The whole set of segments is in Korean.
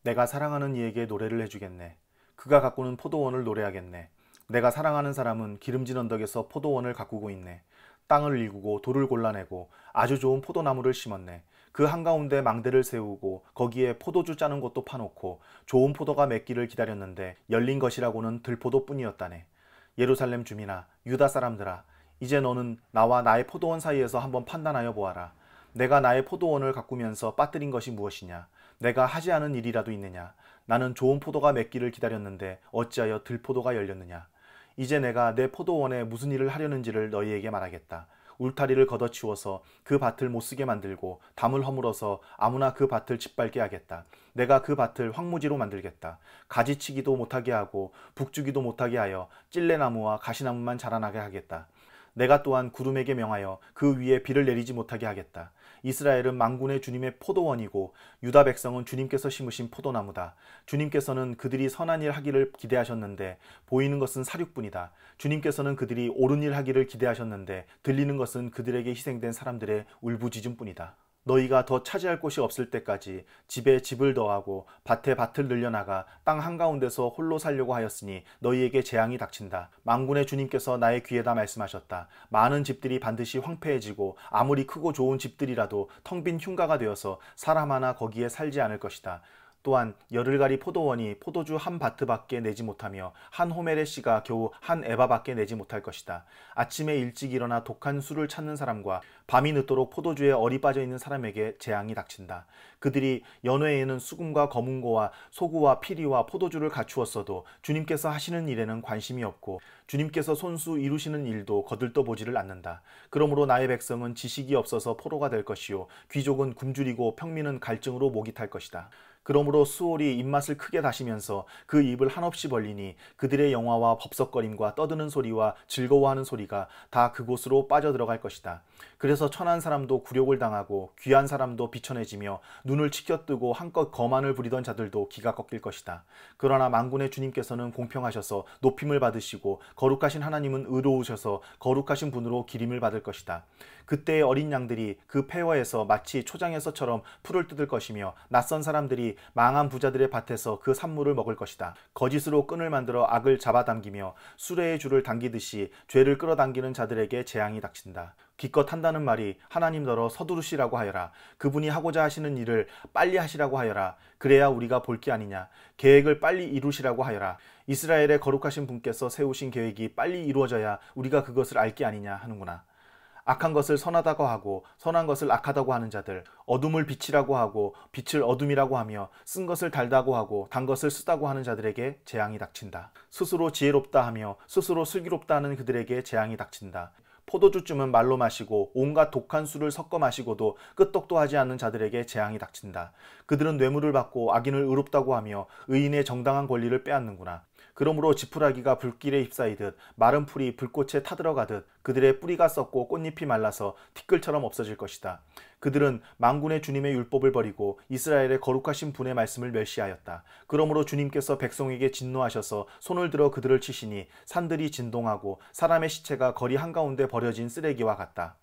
내가 사랑하는 이에게 노래를 해주겠네. 그가 가꾸는 포도원을 노래하겠네. 내가 사랑하는 사람은 기름진 언덕에서 포도원을 가꾸고 있네. 땅을 일구고 돌을 골라내고 아주 좋은 포도나무를 심었네. 그 한가운데 망대를 세우고 거기에 포도주 짜는 것도 파놓고 좋은 포도가 맺기를 기다렸는데 열린 것이라고는 들포도뿐이었다네. 예루살렘 주민아, 유다 사람들아, 이제 너는 나와 나의 포도원 사이에서 한번 판단하여 보아라. 내가 나의 포도원을 가꾸면서 빠뜨린 것이 무엇이냐? 내가 하지 않은 일이라도 있느냐? 나는 좋은 포도가 맺기를 기다렸는데 어찌하여 들포도가 열렸느냐? 이제 내가 내 포도원에 무슨 일을 하려는지를 너희에게 말하겠다. 울타리를 걷어치워서 그 밭을 못쓰게 만들고 담을 허물어서 아무나 그 밭을 짓밟게 하겠다. 내가 그 밭을 황무지로 만들겠다. 가지치기도 못하게 하고 북주기도 못하게 하여 찔레나무와 가시나무만 자라나게 하겠다. 내가 또한 구름에게 명하여 그 위에 비를 내리지 못하게 하겠다. 이스라엘은 만군의 주님의 포도원이고 유다 백성은 주님께서 심으신 포도나무다. 주님께서는 그들이 선한 일 하기를 기대하셨는데 보이는 것은 사륙뿐이다. 주님께서는 그들이 옳은 일 하기를 기대하셨는데 들리는 것은 그들에게 희생된 사람들의 울부짖음뿐이다. 너희가 더 차지할 곳이 없을 때까지 집에 집을 더하고 밭에 밭을 늘려나가 땅 한가운데서 홀로 살려고 하였으니 너희에게 재앙이 닥친다. 만군의 주님께서 나의 귀에다 말씀하셨다. 많은 집들이 반드시 황폐해지고 아무리 크고 좋은 집들이라도 텅 빈 흉가가 되어서 사람 하나 거기에 살지 않을 것이다. 또한 열흘가리 포도원이 포도주 한 바트밖에 내지 못하며 한 호멜의 씨가 겨우 한 에바밖에 내지 못할 것이다. 아침에 일찍 일어나 독한 술을 찾는 사람과 밤이 늦도록 포도주에 얼이 빠져 있는 사람에게 재앙이 닥친다. 그들이 연회에는 수금과 검은고와 소구와 피리와 포도주를 갖추었어도 주님께서 하시는 일에는 관심이 없고 주님께서 손수 이루시는 일도 거들떠보지를 않는다. 그러므로 나의 백성은 지식이 없어서 포로가 될 것이요 귀족은 굶주리고 평민은 갈증으로 목이 탈 것이다. 그러므로 수월이 입맛을 크게 다시면서 그 입을 한없이 벌리니 그들의 영화와 법석거림과 떠드는 소리와 즐거워하는 소리가 다 그곳으로 빠져들어갈 것이다. 그래서 천한 사람도 굴욕을 당하고 귀한 사람도 비천해지며 눈을 치켜뜨고 한껏 거만을 부리던 자들도 기가 꺾일 것이다. 그러나 만군의 주님께서는 공평하셔서 높임을 받으시고 거룩하신 하나님은 의로우셔서 거룩하신 분으로 기림을 받을 것이다. 그때의 어린 양들이 그 폐허에서 마치 초장에서처럼 풀을 뜯을 것이며 낯선 사람들이 망한 부자들의 밭에서 그 산물을 먹을 것이다. 거짓으로 끈을 만들어 악을 잡아당기며 수레의 줄을 당기듯이 죄를 끌어당기는 자들에게 재앙이 닥친다. 기껏 한다는 말이 하나님더러 서두르시라고 하여라. 그분이 하고자 하시는 일을 빨리 하시라고 하여라. 그래야 우리가 볼 게 아니냐. 계획을 빨리 이루시라고 하여라. 이스라엘의 거룩하신 분께서 세우신 계획이 빨리 이루어져야 우리가 그것을 알 게 아니냐 하는구나. 악한 것을 선하다고 하고 선한 것을 악하다고 하는 자들, 어둠을 빛이라고 하고 빛을 어둠이라고 하며 쓴 것을 달다고 하고 단 것을 쓰다고 하는 자들에게 재앙이 닥친다. 스스로 지혜롭다 하며 스스로 슬기롭다 하는 그들에게 재앙이 닥친다. 포도주쯤은 말로 마시고 온갖 독한 술을 섞어 마시고도 끄떡도 하지 않는 자들에게 재앙이 닥친다. 그들은 뇌물을 받고 악인을 의롭다고 하며 의인의 정당한 권리를 빼앗는구나. 그러므로 지푸라기가 불길에 휩싸이듯 마른 풀이 불꽃에 타들어가듯 그들의 뿌리가 썩고 꽃잎이 말라서 티끌처럼 없어질 것이다. 그들은 만군의 주님의 율법을 버리고 이스라엘의 거룩하신 분의 말씀을 멸시하였다. 그러므로 주님께서 백성에게 진노하셔서 손을 들어 그들을 치시니 산들이 진동하고 사람의 시체가 거리 한가운데 버려진 쓰레기와 같다.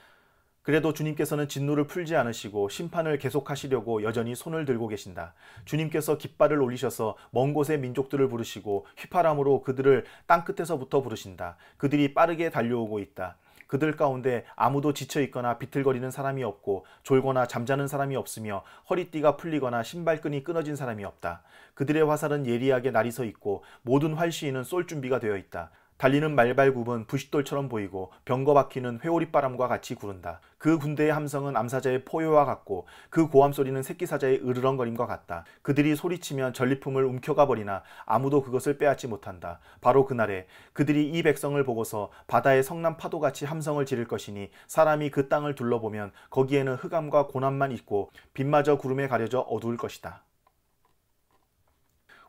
그래도 주님께서는 진노를 풀지 않으시고 심판을 계속하시려고 여전히 손을 들고 계신다. 주님께서 깃발을 올리셔서 먼 곳의 민족들을 부르시고 휘파람으로 그들을 땅끝에서부터 부르신다. 그들이 빠르게 달려오고 있다. 그들 가운데 아무도 지쳐있거나 비틀거리는 사람이 없고 졸거나 잠자는 사람이 없으며 허리띠가 풀리거나 신발끈이 끊어진 사람이 없다. 그들의 화살은 예리하게 날이 서 있고 모든 활시위는 쏠 준비가 되어 있다. 달리는 말발굽은 부싯돌처럼 보이고 병거바퀴는 회오리바람과 같이 구른다. 그 군대의 함성은 암사자의 포효와 같고 그 고함소리는 새끼사자의 으르렁거림과 같다. 그들이 소리치면 전리품을 움켜가 버리나 아무도 그것을 빼앗지 못한다. 바로 그날에 그들이 이 백성을 보고서 바다의 성난 파도같이 함성을 지를 것이니 사람이 그 땅을 둘러보면 거기에는 흑암과 고난만 있고 빛마저 구름에 가려져 어두울 것이다.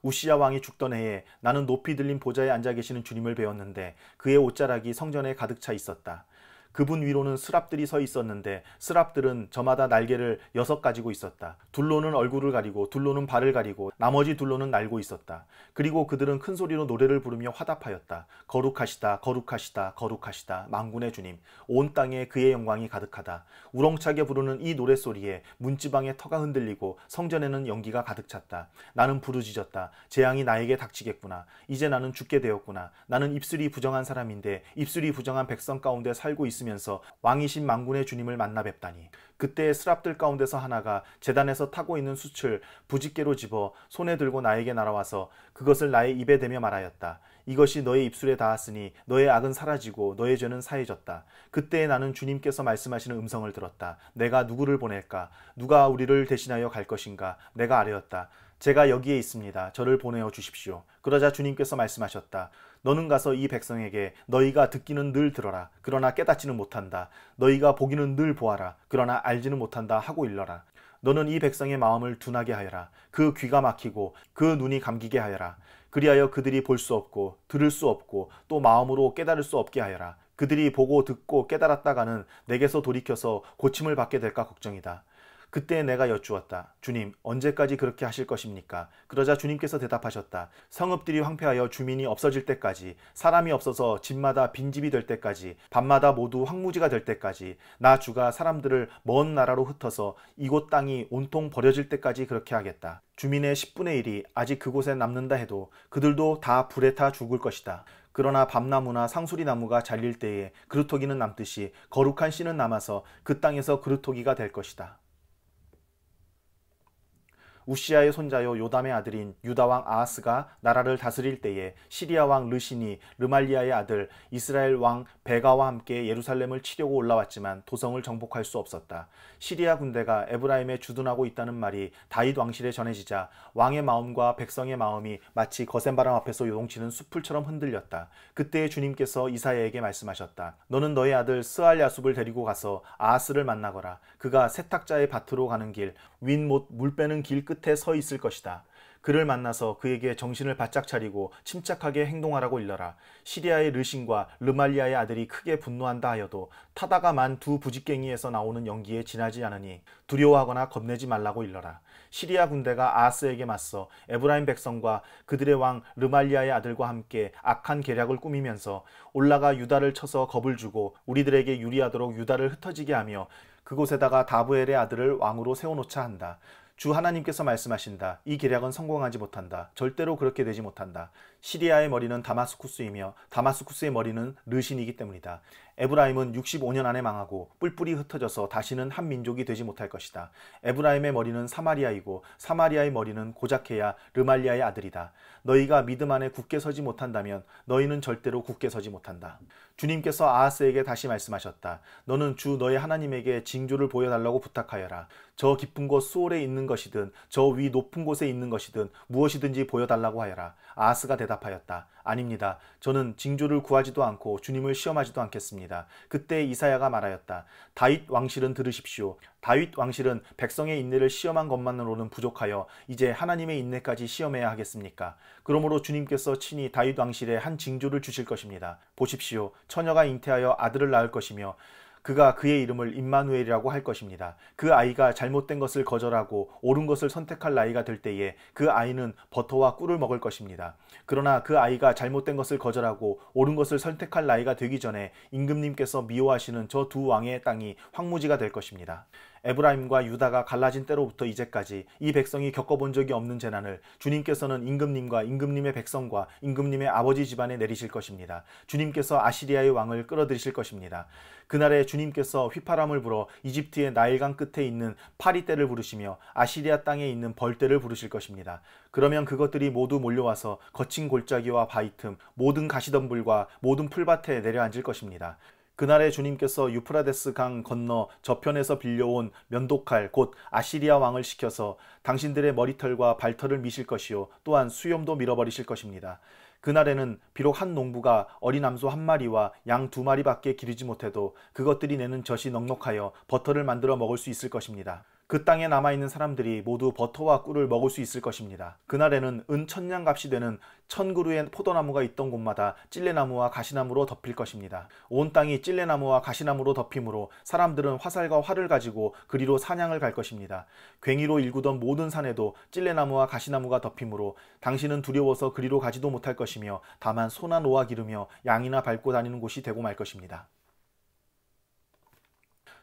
우시야 왕이 죽던 해에 나는 높이 들린 보좌에 앉아 계시는 주님을 배웠는데 그의 옷자락이 성전에 가득 차 있었다. 그분 위로는 스랍들이 서 있었는데 스랍들은 저마다 날개를 6 가지고 있었다. 둘로는 얼굴을 가리고 둘로는 발을 가리고 나머지 둘로는 날고 있었다. 그리고 그들은 큰 소리로 노래를 부르며 화답하였다. 거룩하시다 거룩하시다 거룩하시다 만군의 주님, 온 땅에 그의 영광이 가득하다. 우렁차게 부르는 이 노랫소리에 문지방의 터가 흔들리고 성전에는 연기가 가득 찼다. 나는 부르짖었다. 재앙이 나에게 닥치겠구나. 이제 나는 죽게 되었구나. 나는 입술이 부정한 사람인데 입술이 부정한 백성 가운데 살고 있으면서 왕이신 만군의 주님을 만나 뵙다니. 그때 스랍들 가운데서 하나가 제단에서 타고 있는 숯을 부짓개로 집어 손에 들고 나에게 날아와서 그것을 나의 입에 대며 말하였다. 이것이 너의 입술에 닿았으니 너의 악은 사라지고 너의 죄는 사해졌다. 그때 나는 주님께서 말씀하시는 음성을 들었다. 내가 누구를 보낼까? 누가 우리를 대신하여 갈 것인가? 내가 아뢰었다. 제가 여기에 있습니다. 저를 보내어 주십시오. 그러자 주님께서 말씀하셨다. 너는 가서 이 백성에게 너희가 듣기는 늘 들어라. 그러나 깨닫지는 못한다. 너희가 보기는 늘 보아라. 그러나 알지는 못한다 하고 일러라. 너는 이 백성의 마음을 둔하게 하여라. 그 귀가 막히고 그 눈이 감기게 하여라. 그리하여 그들이 볼 수 없고 들을 수 없고 또 마음으로 깨달을 수 없게 하여라. 그들이 보고 듣고 깨달았다가는 내게서 돌이켜서 고침을 받게 될까 걱정이다. 그때 내가 여쭈었다. 주님, 언제까지 그렇게 하실 것입니까? 그러자 주님께서 대답하셨다. 성읍들이 황폐하여 주민이 없어질 때까지, 사람이 없어서 집마다 빈집이 될 때까지, 밤마다 모두 황무지가 될 때까지, 나 주가 사람들을 먼 나라로 흩어서 이곳 땅이 온통 버려질 때까지 그렇게 하겠다. 주민의 10분의 1이 아직 그곳에 남는다 해도 그들도 다 불에 타 죽을 것이다. 그러나 밤나무나 상수리나무가 잘릴 때에 그루터기는 남듯이 거룩한 씨는 남아서 그 땅에서 그루터기가 될 것이다. 우시아의 손자요 요담의 아들인 유다왕 아하스가 나라를 다스릴 때에 시리아 왕 르신이 르말리아의 아들 이스라엘 왕 베가와 함께 예루살렘을 치려고 올라왔지만 도성을 정복할 수 없었다. 시리아 군대가 에브라임에 주둔하고 있다는 말이 다윗 왕실에 전해지자 왕의 마음과 백성의 마음이 마치 거센 바람 앞에서 요동치는 숯불처럼 흔들렸다. 그때 주님께서 이사야에게 말씀하셨다. 너는 너의 아들 스알야숲을 데리고 가서 아하스를 만나거라. 그가 세탁자의 밭으로 가는 길, 윗못 물 빼는 길 끝에 서 있을 것이다. 그를 만나서 그에게 정신을 바짝 차리고 침착하게 행동하라고 일러라. 시리아의 르신과 르말리아의 아들이 크게 분노한다 하여도 타다가 만 두 부직갱이에서 나오는 연기에 지나지 않으니 두려워하거나 겁내지 말라고 일러라. 시리아 군대가 아하스에게 맞서 에브라임 백성과 그들의 왕 르말리아의 아들과 함께 악한 계략을 꾸미면서 올라가 유다를 쳐서 겁을 주고 우리들에게 유리하도록 유다를 흩어지게 하며 그곳에다가 다브엘의 아들을 왕으로 세워놓자 한다. 주 하나님께서 말씀하신다. 이 계략은 성공하지 못한다. 절대로 그렇게 되지 못한다. 시리아의 머리는 다마스쿠스이며 다마스쿠스의 머리는 르신이기 때문이다. 에브라임은 65년 안에 망하고 뿔뿔이 흩어져서 다시는 한 민족이 되지 못할 것이다. 에브라임의 머리는 사마리아이고 사마리아의 머리는 고작해야 르말리아의 아들이다. 너희가 믿음 안에 굳게 서지 못한다면 너희는 절대로 굳게 서지 못한다. 주님께서 아하스에게 다시 말씀하셨다. 너는 주 너의 하나님에게 징조를 보여달라고 부탁하여라. 저 깊은 곳 수올에 있는 것이든 저 위 높은 곳에 있는 것이든 무엇이든지 보여달라고 하여라. 아하스가 대답하였다. 아닙니다. 저는 징조를 구하지도 않고 주님을 시험하지도 않겠습니다. 그때 이사야가 말하였다. 다윗 왕실은 들으십시오. 다윗 왕실은 백성의 인내를 시험한 것만으로는 부족하여 이제 하나님의 인내까지 시험해야 하겠습니까? 그러므로 주님께서 친히 다윗 왕실에 한 징조를 주실 것입니다. 보십시오. 처녀가 잉태하여 아들을 낳을 것이며 그가 그의 이름을 임마누엘이라고 할 것입니다. 그 아이가 잘못된 것을 거절하고 옳은 것을 선택할 나이가 될 때에 그 아이는 버터와 꿀을 먹을 것입니다. 그러나 그 아이가 잘못된 것을 거절하고 옳은 것을 선택할 나이가 되기 전에 임금님께서 미워하시는 저 두 왕의 땅이 황무지가 될 것입니다. 에브라임과 유다가 갈라진 때로부터 이제까지 이 백성이 겪어본 적이 없는 재난을 주님께서는 임금님과 임금님의 백성과 임금님의 아버지 집안에 내리실 것입니다. 주님께서 아시리아의 왕을 끌어들이실 것입니다. 그날에 주님께서 휘파람을 불어 이집트의 나일강 끝에 있는 파리떼를 부르시며 아시리아 땅에 있는 벌떼를 부르실 것입니다. 그러면 그것들이 모두 몰려와서 거친 골짜기와 바위 틈 모든 가시덤불과 모든 풀밭에 내려앉을 것입니다. 그날에 주님께서 유프라데스 강 건너 저편에서 빌려온 면도칼 곧 아시리아 왕을 시켜서 당신들의 머리털과 발털을 미실 것이요 또한 수염도 밀어버리실 것입니다. 그날에는 비록 한 농부가 어린 암소 1마리와 양 2마리밖에 기르지 못해도 그것들이 내는 젖이 넉넉하여 버터를 만들어 먹을 수 있을 것입니다. 그 땅에 남아있는 사람들이 모두 버터와 꿀을 먹을 수 있을 것입니다. 그날에는 은 1000냥 값이 되는 1000그루의 포도나무가 있던 곳마다 찔레나무와 가시나무로 덮일 것입니다. 온 땅이 찔레나무와 가시나무로 덮이므로 사람들은 화살과 활을 가지고 그리로 사냥을 갈 것입니다. 괭이로 일구던 모든 산에도 찔레나무와 가시나무가 덮이므로 당신은 두려워서 그리로 가지도 못할 것이며 다만 소나 노아 기르며 양이나 밟고 다니는 곳이 되고 말 것입니다.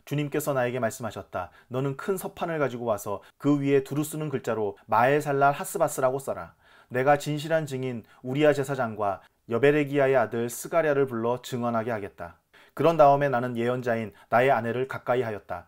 주님께서 나에게 말씀하셨다. 너는 큰 서판을 가지고 와서 그 위에 두루 쓰는 글자로 마엘살랄 하스바스라고 써라. 내가 진실한 증인 우리야 제사장과 여베레기야의 아들 스가랴를 불러 증언하게 하겠다. 그런 다음에 나는 예언자인 나의 아내를 가까이 하였다.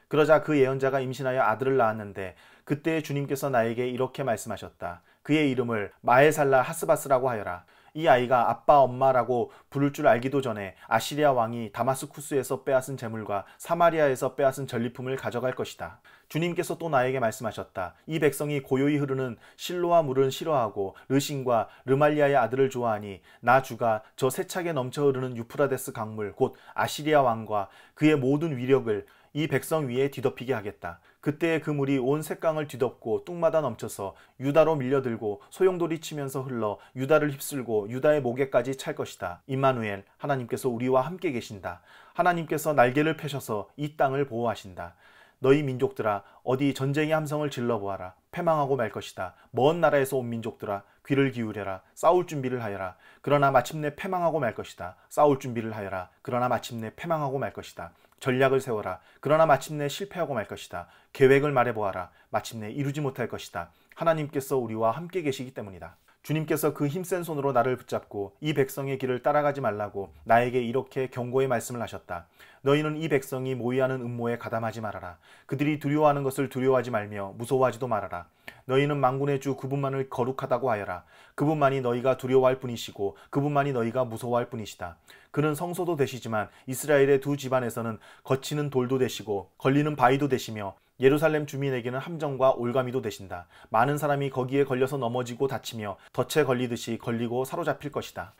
그러자 그 예언자가 임신하여 아들을 낳았는데 그때 주님께서 나에게 이렇게 말씀하셨다. 그의 이름을 마엘살랄 하스바스라고 하여라. 이 아이가 아빠 엄마라고 부를 줄 알기도 전에 아시리아 왕이 다마스쿠스에서 빼앗은 재물과 사마리아에서 빼앗은 전리품을 가져갈 것이다. 주님께서 또 나에게 말씀하셨다. 이 백성이 고요히 흐르는 실로와 물은 싫어하고 르신과 르말리아의 아들을 좋아하니 나 주가 저 세차게 넘쳐 흐르는 유프라데스 강물 곧 아시리아 왕과 그의 모든 위력을 이 백성 위에 뒤덮이게 하겠다. 그때의 그 물이 온 셋강을 뒤덮고 뚝마다 넘쳐서 유다로 밀려들고 소용돌이 치면서 흘러 유다를 휩쓸고 유다의 목에까지 찰 것이다. 임마누엘, 하나님께서 우리와 함께 계신다. 하나님께서 날개를 펴셔서 이 땅을 보호하신다. 너희 민족들아 어디 전쟁의 함성을 질러보아라. 패망하고 말 것이다. 먼 나라에서 온 민족들아 귀를 기울여라. 싸울 준비를 하여라. 그러나 마침내 패망하고 말 것이다. 싸울 준비를 하여라. 그러나 마침내 패망하고 말 것이다. 전략을 세워라. 그러나 마침내 실패하고 말 것이다. 계획을 말해보아라. 마침내 이루지 못할 것이다. 하나님께서 우리와 함께 계시기 때문이다. 주님께서 그 힘센 손으로 나를 붙잡고 이 백성의 길을 따라가지 말라고 나에게 이렇게 경고의 말씀을 하셨다. 너희는 이 백성이 모의하는 음모에 가담하지 말아라. 그들이 두려워하는 것을 두려워하지 말며 무서워하지도 말아라. 너희는 만군의 주 그분만을 거룩하다고 하여라. 그분만이 너희가 두려워할 뿐이시고 그분만이 너희가 무서워할 뿐이시다. 그는 성소도 되시지만 이스라엘의 두 집안에서는 거치는 돌도 되시고 걸리는 바위도 되시며 예루살렘 주민에게는 함정과 올가미도 되신다. 많은 사람이 거기에 걸려서 넘어지고 다치며 덫에 걸리듯이 걸리고 사로잡힐 것이다.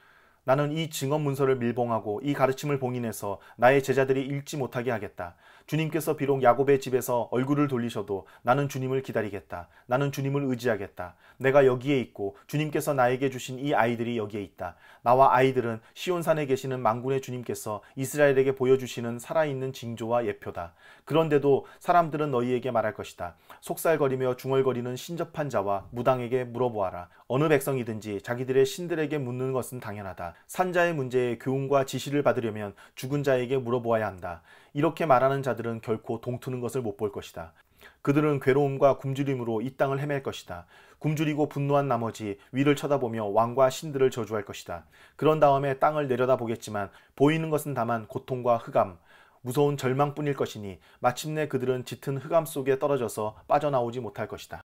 나는 이 증언 문서를 밀봉하고 이 가르침을 봉인해서 나의 제자들이 읽지 못하게 하겠다. 주님께서 비록 야곱의 집에서 얼굴을 돌리셔도 나는 주님을 기다리겠다. 나는 주님을 의지하겠다. 내가 여기에 있고 주님께서 나에게 주신 이 아이들이 여기에 있다. 나와 아이들은 시온산에 계시는 만군의 주님께서 이스라엘에게 보여주시는 살아있는 징조와 예표다. 그런데도 사람들은 너희에게 말할 것이다. 속살거리며 중얼거리는 신접한 자와 무당에게 물어보아라. 어느 백성이든지 자기들의 신들에게 묻는 것은 당연하다. 산자의 문제에 교훈과 지시를 받으려면 죽은 자에게 물어보아야 한다. 이렇게 말하는 자들은 결코 동트는 것을 못 볼 것이다. 그들은 괴로움과 굶주림으로 이 땅을 헤맬 것이다. 굶주리고 분노한 나머지 위를 쳐다보며 왕과 신들을 저주할 것이다. 그런 다음에 땅을 내려다보겠지만 보이는 것은 다만 고통과 흑암, 무서운 절망뿐일 것이니 마침내 그들은 짙은 흑암 속에 떨어져서 빠져나오지 못할 것이다.